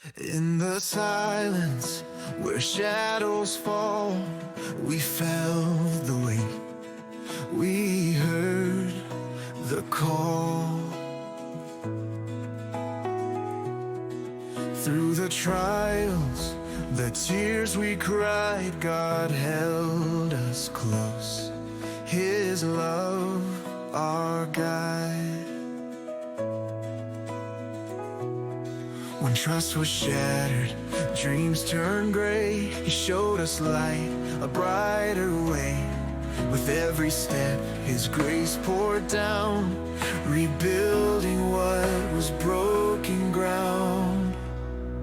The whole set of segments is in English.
In the silence where shadows fall, we felt the weight. We heard the call. Through the trials, the tears we cried, God held us close. His love, our guide. When trust was shattered, dreams turned gray, He showed us light, a brighter way. With every step, His grace poured down, rebuilding what was broken ground.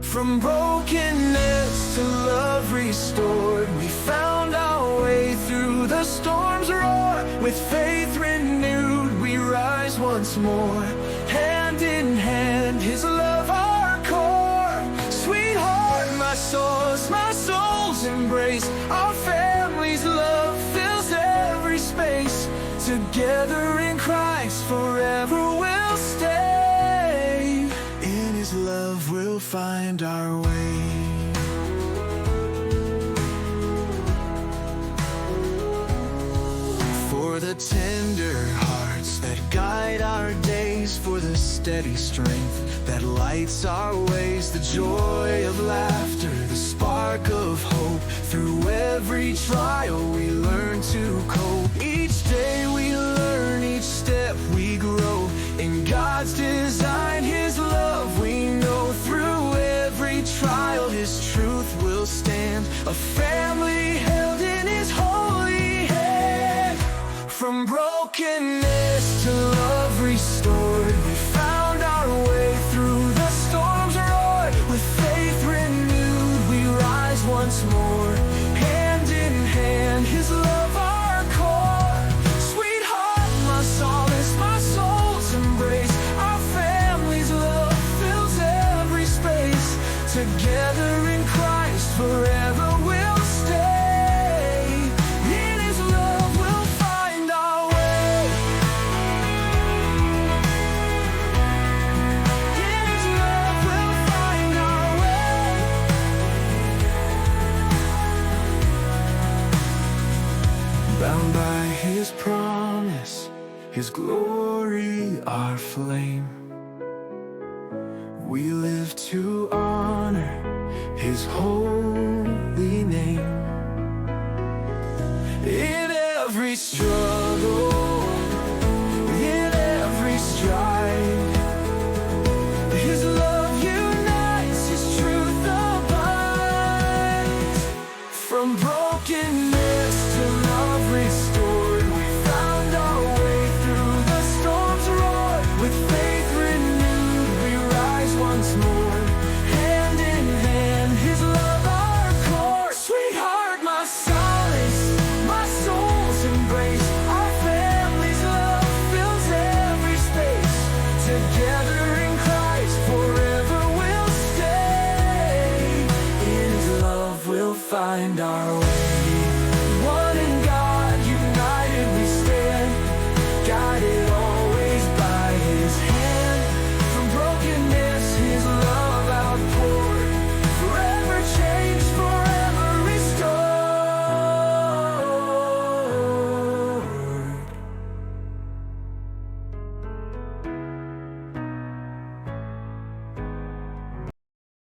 From brokenness to love restored, we found our way through the storm's roar. With faith renewed, we rise once more, hand in hand, His love our core. Sweetheart, my soul's embrace, our family's love fills every space. Together in Christ, forever we'll stay. In His love we'll find our way. For the tender hearts that guide our days, for the steady strength that lights our ways, the joy of laughter, the spark of hope. Through every trial we learn to cope. Each day we learn, each step we grow. In God's design, His love we know. Through every trial, His truth will stand. A family held in His holy hand. From brokenness to love restored, we found our way through the storm's roar. With faith renewed, we rise once more, hand in hand, His love our core. Sweetheart, my solace, my soul's embrace, our family's love fills every space. Together in Christ, forever we'll stay. In His love we'll find our way. In His love we'll find our way. Bound by His promise, His glory our flame. We live to honor His holy name. In every struggle, in every strife, His love unites, His truth abides. From brokenness to love restored, we found our way through the storm's roar. With faith renewed, we rise once more, hand in hand, His love our core. Sweetheart, my solace, my soul's embrace, our family's love fills every space. Together in Christ, forever we'll stay. In His love we'll find our way.